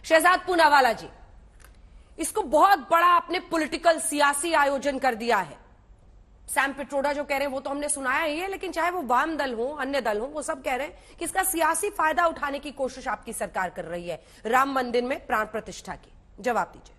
शहजाद पूनावाला जी, इसको बहुत बड़ा आपने पॉलिटिकल सियासी आयोजन कर दिया है। सैम पिट्रोडा जो कह रहे हैं वो तो हमने सुनाया ही है, लेकिन चाहे वो वाम दल हो, अन्य दल हो, वो सब कह रहे हैं कि इसका सियासी फायदा उठाने की कोशिश आपकी सरकार कर रही है राम मंदिर में प्राण प्रतिष्ठा की। जवाब दीजिए।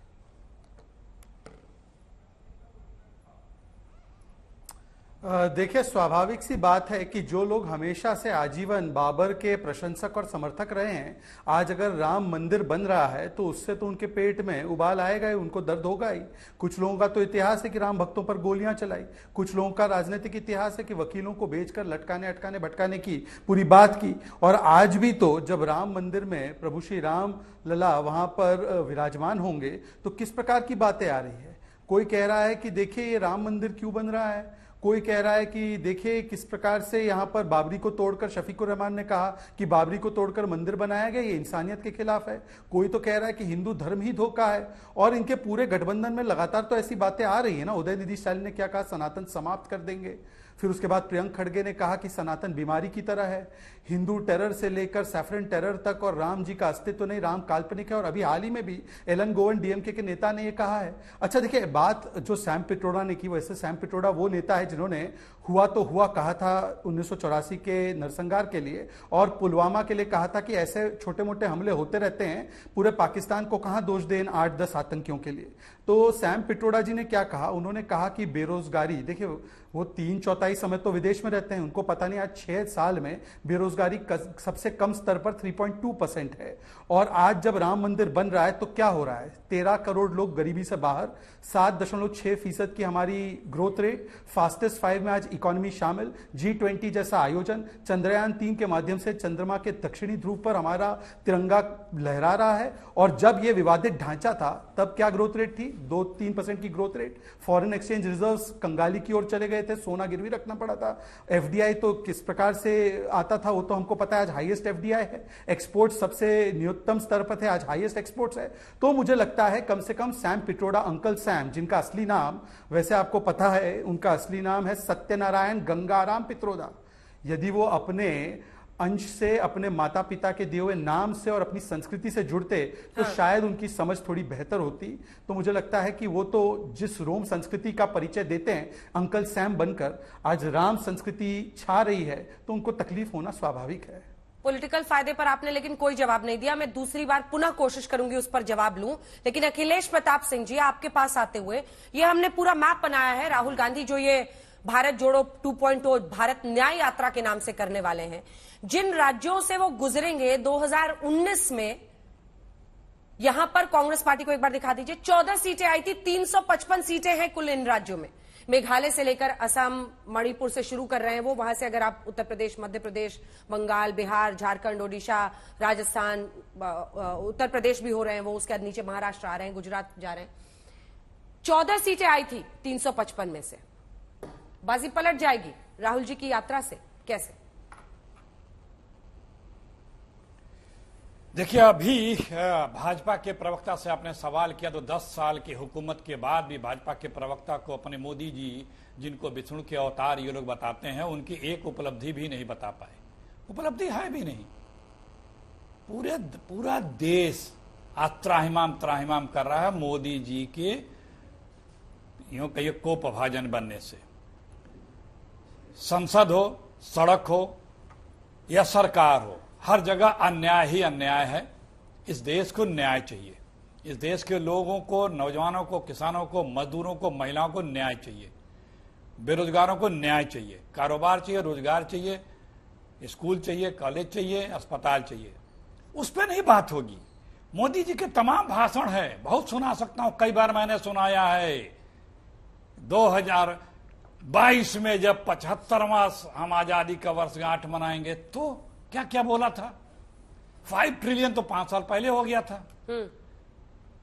देखिए, स्वाभाविक सी बात है कि जो लोग हमेशा से आजीवन बाबर के प्रशंसक और समर्थक रहे हैं, आज अगर राम मंदिर बन रहा है तो उससे तो उनके पेट में उबाल आएगा ही, उनको दर्द होगा ही। कुछ लोगों का तो इतिहास है कि राम भक्तों पर गोलियां चलाई, कुछ लोगों का राजनीतिक इतिहास है कि वकीलों को बेचकर लटकाने अटकाने भटकाने की पूरी बात की। और आज भी तो जब राम मंदिर में प्रभु श्री राम लला वहां पर विराजमान होंगे तो किस प्रकार की बातें आ रही है। कोई कह रहा है कि देखिए ये राम मंदिर क्यों बन रहा है, कोई कह रहा है कि देखिए किस प्रकार से यहां पर बाबरी को तोड़कर, शफीकुर रहमान ने कहा कि बाबरी को तोड़कर मंदिर बनाया गया, ये इंसानियत के खिलाफ है। कोई तो कह रहा है कि हिंदू धर्म ही धोखा है। और इनके पूरे गठबंधन में लगातार तो ऐसी बातें आ रही है ना। उदयनिधि स्टालिन ने क्या कहा, सनातन समाप्त कर देंगे। फिर उसके बाद प्रियंक खड़गे ने कहा कि सनातन बीमारी की तरह है। हिंदू टेरर से लेकर सैफरन टेरर तक, और राम जी का अस्तित्व नहीं, राम काल्पनिक है। और अभी हाल ही में भी एलन गोवन डीएमके के नेता ने यह कहा है। अच्छा देखिए, बात जो सैम पिट्रोडा ने की, वैसे सैम पिट्रोडा वो नेता है जिन्होंने हुआ तो हुआ कहा था 1984 के नरसंहार के लिए, और पुलवामा के लिए कहा था कि ऐसे छोटे मोटे हमले होते रहते हैं, पूरे पाकिस्तान को कहां दोष दें 8-10 आतंकियों के लिए। तो सैम पिट्रोडा जी ने क्या कहा, उन्होंने कहा कि बेरोजगारी, देखिए वो 3/4 समय तो विदेश में रहते हैं, उनको पता नहीं आज 6 साल में बेरोजगारी सबसे कम स्तर पर 3.2% है। और आज जब राम मंदिर बन रहा है तो क्या हो रहा है, 13 करोड़ लोग गरीबी से बाहर, 7.6% की हमारी ग्रोथ रेट, फास्टेस्ट 5 में आज इकोनॉमी शामिल, G20 जैसा आयोजन, चंद्रयान 3 के माध्यम से चंद्रमा के दक्षिणी ध्रुव पर हमारा तिरंगा लहरा रहा है। और जब यह विवादित ढांचा था तब क्या ग्रोथ रेट थी, 2-3% की growth rate. Foreign exchange reserves कंगाली की ओर चले गए थे, सोना गिरवी रखना पड़ा था। एफडीआई तो किस प्रकार से आता था वो तो हमको पता है, आज हाईएस्ट एफडीआई है। एक्सपोर्ट सबसे न्यूनतम स्तर पर थे, आज हाईएस्ट एक्सपोर्ट्स है। तो मुझे लगता है कम से कम सैम पिट्रोडा, अंकल सैम, जिनका असली नाम वैसे आपको पता है, उनका असली नाम है सत्यनारायण गंगाराम पित्रोदा, यदि वो अपने अंश से, अपने माता पिता के दिए हुए नाम से और अपनी संस्कृति से जुड़ते तो शायद उनकी समझ थोड़ी बेहतर होती। तो मुझे लगता है कि वो तो जिस रोम संस्कृति का परिचय देते हैं अंकल सैम बनकर, आज राम संस्कृति छा रही है तो उनको तकलीफ होना स्वाभाविक है। पॉलिटिकल फायदे पर आपने लेकिन कोई जवाब नहीं दिया। मैं दूसरी बार पुनः कोशिश करूंगी उस पर जवाब लूं, लेकिन अखिलेश प्रताप सिंह जी, आपके पास आते हुए, ये हमने पूरा मैप बनाया है, राहुल गांधी जो ये भारत जोड़ो 2.0 भारत न्याय यात्रा के नाम से करने वाले हैं, जिन राज्यों से वो गुजरेंगे 2019 में, यहां पर कांग्रेस पार्टी को एक बार दिखा दीजिए, 14 सीटें आई थी, 355 सीटें हैं कुल इन राज्यों में। मेघालय से लेकर असम, मणिपुर से शुरू कर रहे हैं वो, वहां से अगर आप उत्तर प्रदेश, मध्य प्रदेश, बंगाल, बिहार, झारखंड, ओडिशा, राजस्थान, उत्तर प्रदेश भी हो रहे हैं वो, उसके बाद नीचे महाराष्ट्र आ रहे हैं, गुजरात जा रहे हैं। 14 सीटें आई थी 355 में से, बाजी पलट जाएगी राहुल जी की यात्रा से, कैसे? देखिए, अभी भाजपा के प्रवक्ता से आपने सवाल किया तो 10 साल की हुकूमत के बाद भी भाजपा के प्रवक्ता को अपने मोदी जी, जिनको विष्णु के अवतार ये लोग बताते हैं, उनकी एक उपलब्धि भी नहीं बता पाए। उपलब्धि है भी नहीं। पूरा देश आज त्राहिमाम कर रहा है मोदी जी के यूं कहिए कोपभाजन बनने से। संसद हो, सड़क हो या सरकार हो, हर जगह अन्याय ही अन्याय है। इस देश को न्याय चाहिए। इस देश के लोगों को, नौजवानों को, किसानों को, मजदूरों को, महिलाओं को न्याय चाहिए। बेरोजगारों को न्याय चाहिए, कारोबार चाहिए, रोजगार चाहिए, स्कूल चाहिए, कॉलेज चाहिए, अस्पताल चाहिए। उस पर नहीं बात होगी। मोदी जी के तमाम भाषण है, बहुत सुना सकता हूं, कई बार मैंने सुनाया है। 2022 में जब 75वां हम आजादी का वर्षगांठ मनाएंगे तो क्या क्या बोला था। 5 ट्रिलियन तो 5 साल पहले हो गया था।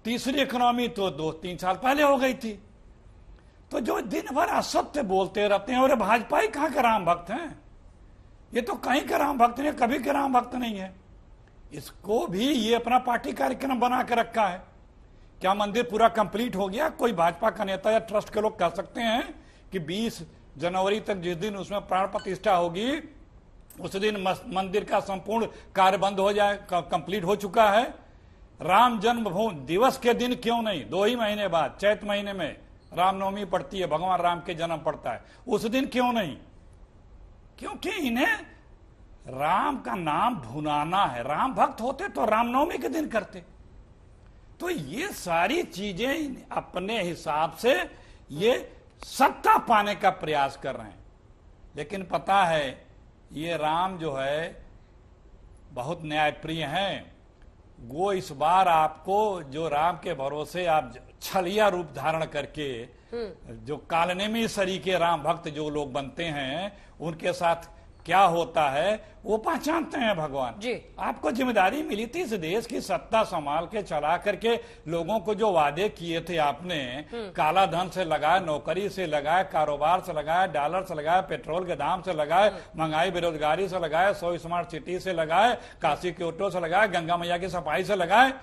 तीसरी इकोनॉमी तो 2-3 साल पहले हो गई थी। तो जो दिन भर असत्य बोलते रहते हैं, और भाजपा ही कहां के राम भक्त हैं, ये तो कहीं के राम भक्त नहीं, कभी के राम भक्त नहीं है। इसको भी ये अपना पार्टी कार्यक्रम बना के रखा है। क्या मंदिर पूरा कंप्लीट हो गया? कोई भाजपा का नेता या ट्रस्ट के लोग कह सकते हैं कि 20 जनवरी तक जिस दिन उसमें प्राण प्रतिष्ठा होगी उस दिन मंदिर का संपूर्ण कार्य बंद हो जाए, कंप्लीट हो चुका है? राम जन्मभूमि दिवस के दिन क्यों नहीं? 2 ही महीने बाद चैत महीने में रामनवमी पड़ती है, भगवान राम के जन्म पड़ता है, उस दिन क्यों नहीं? क्योंकि इन्हें राम का नाम भुनाना है। राम भक्त होते तो रामनवमी के दिन करते। तो ये सारी चीजें अपने हिसाब से ये सत्ता पाने का प्रयास कर रहे हैं। लेकिन पता है ये राम जो है बहुत न्यायप्रिय हैं। वो इस बार आपको जो राम के भरोसे आप छलिया रूप धारण करके जो कालनेमी सरीके राम भक्त जो लोग बनते हैं उनके साथ क्या होता है वो पहचानते हैं भगवान जी। आपको जिम्मेदारी मिली थी इस देश की सत्ता संभाल के चला करके लोगों को जो वादे किए थे आपने, काला धन से लगाए, नौकरी से लगाए, कारोबार से लगाए, डॉलर से लगाए, पेट्रोल के दाम से लगाए, महंगाई बेरोजगारी से लगाए, 100 स्मार्ट सिटी से लगाए, काशी क्योटो से लगाए, गंगा मैया की सफाई से लगाए,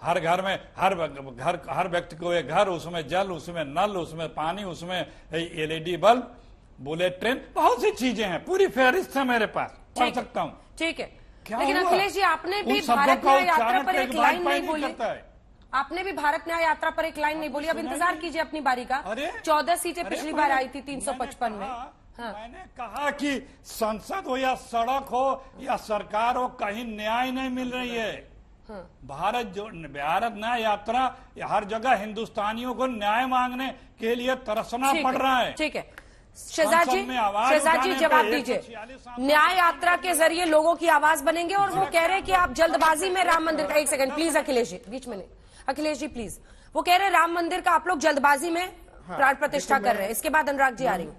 हर घर में हर व्यक्ति को एक घर, उसमें जल, उसमें नल, उसमें पानी, उसमें LED बल्ब, बुलेट ट्रेन, बहुत सी चीजें हैं, पूरी फहरिस्त है मेरे पास, पढ़ सकता हूँ। ठीक है, क्या लेकिन हुआ? अखिलेश जी आपने भी उन शब्दों भारत का न्याय यात्रा उच्चारण पर एक एक लाइन भाजपा नहीं ही बोली। करता है। आपने भी भारत न्याय यात्रा पर एक लाइन नहीं बोली। अब इंतजार कीजिए अपनी बारी का। अरे 14 सीटें अरे पिछली बार मैंने- आई थी 355 में। हाँ। मैंने कहा कि संसद हो या सड़क हो या सरकार हो, कहीं न्याय नहीं मिल रही है। भारत न्याय यात्रा हर जगह हिंदुस्तानियों को न्याय मांगने के लिए तरसना ठीक पड़ रहा है। ठीक है, शहजाद संसद में आवाज जी उठाने जवाब पे दीजिए। 146 न्याय यात्रा के जरिए लोगों की आवाज बनेंगे और वो कह रहे हैं कि आप जल्दबाजी में राम मंदिर का, एक सेकंड प्लीज अखिलेश जी, बीच में नहीं, अखिलेश जी प्लीज, वो कह रहे हैं राम मंदिर का आप लोग जल्दबाजी में प्राण प्रतिष्ठा कर रहे हैं। इसके बाद अनुराग जी आ रही हूं।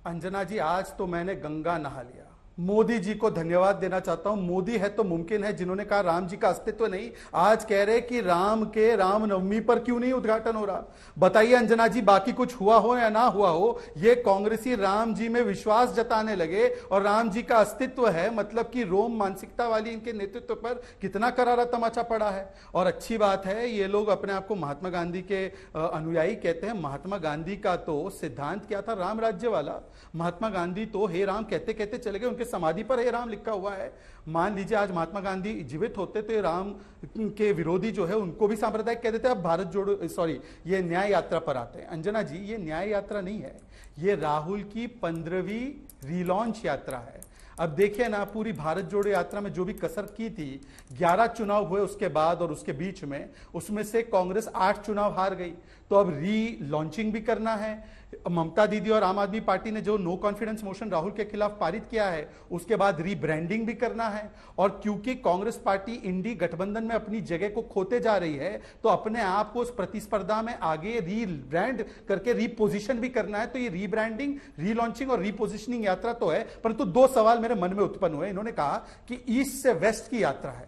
अंजना जी, आज तो मैंने गंगा नहा लिया। मोदी जी को धन्यवाद देना चाहता हूं। मोदी है तो मुमकिन है जिन्होंने कहा राम जी का अस्तित्व नहीं, आज कह रहे कि राम के रामनवमी पर क्यों नहीं उद्घाटन हो रहा। बताइए अंजना जी, बाकी कुछ हुआ हो या ना हुआ हो, ये कांग्रेसी राम जी में विश्वास जताने लगे और राम जी का अस्तित्व है, मतलब कि रोम मानसिकता वाली इनके नेतृत्व पर कितना करारा तमाचा पड़ा है। और अच्छी बात है, ये लोग अपने आप को महात्मा गांधी के अनुयायी कहते हैं। महात्मा गांधी का तो सिद्धांत क्या था? राम राज्य वाला। महात्मा गांधी तो हे राम कहते कहते चले गए, उनके समाधि पर हे राम लिखा हुआ है। मान लीजिए आज महात्मा गांधी जीवित होते तो ये राम के विरोधी जो है उनको भी सांप्रदायिक कह देते। अब भारत जोड़ो, सॉरी, ये न्याय यात्रा पर आते हैं। अंजना जी, ये न्याय यात्रा नहीं है, ये राहुल की 15वीं रीलॉन्च यात्रा है। अब देखिए ना, पूरी भारत जोड़ो यात्रा में जो भी कसर की थी, 11 चुनाव हुए उसके बाद और उसके बीच में, उसमें से कांग्रेस 8 चुनाव हार गई। तो अब री लॉन्चिंग भी करना है। ममता दीदी और आम आदमी पार्टी ने जो नो कॉन्फिडेंस मोशन राहुल के खिलाफ पारित किया है, उसके बाद रीब्रांडिंग भी करना है। और क्योंकि कांग्रेस पार्टी इंडी गठबंधन में अपनी जगह को खोते जा रही है, तो अपने आप को उस प्रतिस्पर्धा में आगे रीब्रांड करके रीपोजिशन भी करना है। तो ये रीब्रांडिंग, रीलॉन्चिंग और रीपोजिशनिंग यात्रा तो है, परंतु 2 सवाल मेरे मन में उत्पन्न हुए। इन्होंने कहा कि ईस्ट से वेस्ट की यात्रा है।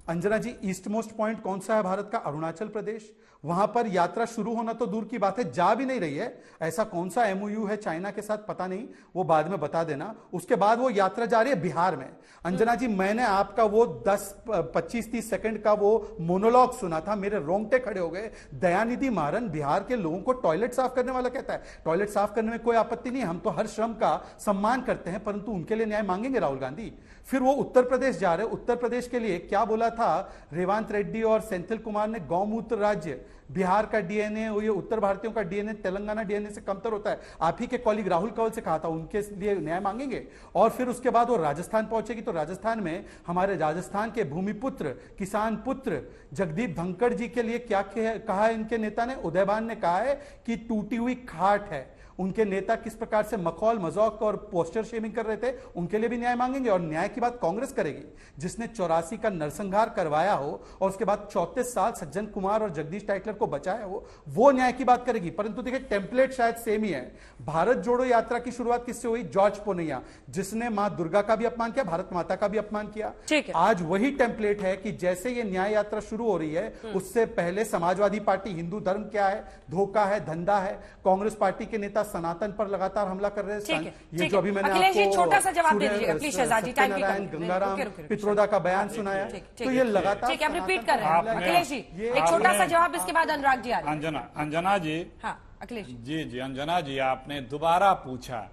अंजना जी, ईस्ट मोस्ट पॉइंट कौन सा है भारत का? अरुणाचल प्रदेश। वहां पर यात्रा शुरू होना तो दूर की बात है, जा भी नहीं रही है। ऐसा कौन सा MOU है चाइना के साथ, पता नहीं, वो बाद में बता देना। उसके बाद वो यात्रा जा रही है बिहार में। अंजना जी, मैंने आपका वो 10-25-30 सेकंड का वो मोनोलॉग सुना था, मेरे रोंगटे खड़े हो गए। दयानिधि मारन बिहार के लोगों को टॉयलेट साफ करने वाला कहता है। टॉयलेट साफ करने में कोई आपत्ति नहीं, हम तो हर श्रम का सम्मान करते हैं, परंतु उनके लिए न्याय मांगेंगे राहुल गांधी। फिर वो उत्तर प्रदेश जा रहे। उत्तर प्रदेश के लिए क्या बोला था रेवांत रेड्डी और सेंथिल कुमार ने? गौमूत्र राज्य, बिहार का DNA, ये उत्तर भारतीयों का DNA तेलंगाना DNA से कमतर होता है। आप ही के कॉलीग राहुल कंवल से कहा था, उनके लिए न्याय मांगेंगे। और फिर उसके बाद वो राजस्थान पहुंचेगी, तो राजस्थान में हमारे राजस्थान के भूमिपुत्र, किसान पुत्र जगदीप धनखड़ जी के लिए क्या कहा है इनके नेता ने? उदयभान ने कहा है कि टूटी हुई खाट है। उनके नेता किस प्रकार से मखौल मजाक और पोस्टर शेमिंग कर रहे थे, उनके लिए भी न्याय मांगेंगे। और न्याय की बात कांग्रेस करेगी, जिसने 84 का नरसंहार करवाया हो और उसके बाद 34 साल सज्जन कुमार और जगदीश टाइटलर को बचाया हो, वो न्याय की बात करेगी। परंतु देखिए, टेम्पलेट शायद सेम ही है। भारत जोड़ो यात्रा की शुरुआत किससे हुई? जॉर्ज पोनैया, जिसने मां दुर्गा का भी अपमान किया, भारत माता का भी अपमान किया। आज वही टेम्पलेट है कि जैसे ये न्याय यात्रा शुरू हो रही है, उससे पहले समाजवादी पार्टी हिंदू धर्म क्या है, धोखा है, धंधा है, कांग्रेस पार्टी के नेता सनातन पर लगातार हमला कर रहे हैं। ये जो अभी मैंने आपको छोटा सा जवाब दे दीजिएगा प्लीज शहजाद जी, टाइम की कमी। गंगाराम पित्रोदा का बयान सुनाया, तो ये लगातार ठीक है, आप रिपीट कर रहे हैं। अखिलेश जी, एक छोटा सा जवाब, इसके बाद अनुराग जी आ रहे हैं। अंजना जी, हाँ अखिलेश जी, अंजना जी, आपने दोबारा पूछा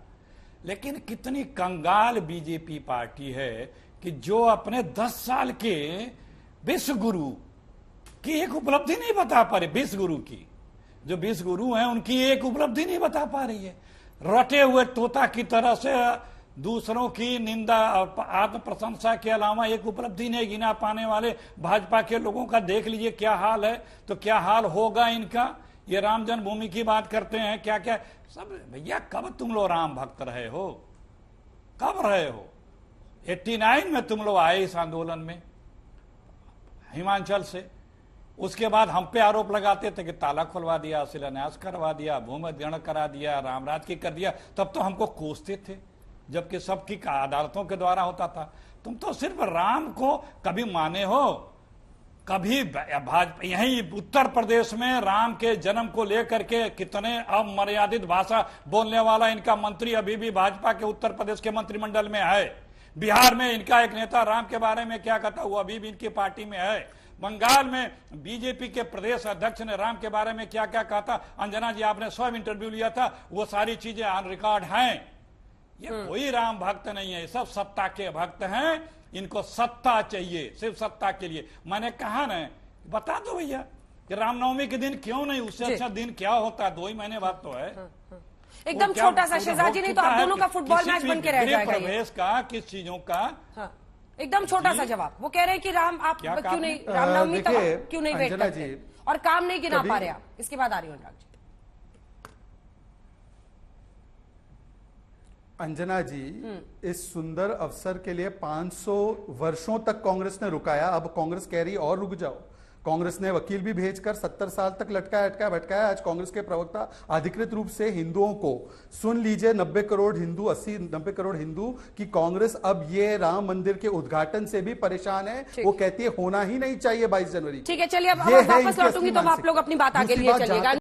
लेकिन कितनी कंगाल बीजेपी पार्टी है कि जो अपने 10 साल के विश्व गुरु की एक उपलब्धि नहीं बता पा रही। विश्व गुरु की, जो विश्व गुरु हैं उनकी एक उपलब्धि नहीं बता पा रही है। रटे हुए तोता की तरह से दूसरों की निंदा और आत्म प्रशंसा के अलावा एक उपलब्धि नहीं गिना पाने वाले भाजपा के लोगों का देख लीजिए क्या हाल है। तो क्या हाल होगा इनका। ये राम जन्मभूमि की बात करते हैं, क्या क्या सब। भैया कब तुम लोग राम भक्त रहे हो, कब रहे हो। 89 में तुम लोग आए इस आंदोलन में हिमाचल से। उसके बाद हम पे आरोप लगाते थे कि ताला खुलवा दिया, शिलान्यास करवा दिया, भूमि अधिग्रहण करा दिया, रामराज की कर दिया। तब तो हमको कोसते थे, जबकि सबकी अदालतों के द्वारा होता था। तुम तो सिर्फ राम को कभी माने हो, कभी भाजपा। यही उत्तर प्रदेश में राम के जन्म को लेकर के कितने अमर्यादित भाषा बोलने वाला इनका मंत्री अभी भी भाजपा के उत्तर प्रदेश के मंत्रिमंडल में है। बिहार में इनका एक नेता राम के बारे में क्या कहता वो अभी भी इनकी पार्टी में है। बंगाल में बीजेपी के प्रदेश अध्यक्ष ने राम के बारे में क्या क्या कहा था। अंजना जी आपने स्वयं इंटरव्यू लिया था, वो सारी चीजें ऑन रिकॉर्ड हैं। ये कोई राम भक्त नहीं है, सब सत्ता के भक्त हैं। इनको सत्ता चाहिए, सिर्फ सत्ता के लिए। मैंने कहा ना, बता दो भैया कि रामनवमी के दिन क्यों नहीं, उससे अच्छा दिन क्या होता है। 2 ही महीने बाद तो है। एकदम छोटा सा शहजाद जी, नहीं तो आप दोनों का फुटबॉल मैच बन के रह जाएगा। प्रवेश का किस चीजों का एकदम छोटा सा जवाब। वो कह रहे हैं कि राम आप क्यों नहीं, रामनवमी तक क्यों नहीं वेट करते और काम नहीं गिना पा रहे आप। इसके बाद आ रही हूं अनुराग जी। अंजना जी, इस सुंदर अवसर के लिए 500 वर्षों तक कांग्रेस ने रुकाया। अब कांग्रेस कह रही और रुक जाओ। कांग्रेस ने वकील भी भेजकर 70 साल तक लटकाया अटकाया भटकाया। आज कांग्रेस के प्रवक्ता अधिकृत रूप से हिंदुओं को, सुन लीजिए, 90 करोड़ हिंदू, 80-90 करोड़ हिंदू की कांग्रेस अब ये राम मंदिर के उद्घाटन से भी परेशान है। वो कहती है होना ही नहीं चाहिए 22 जनवरी। ठीक है, चलिए अब वापस लौटूंगी तो आप लोग अपनी बात आगे लिए चलिएगा।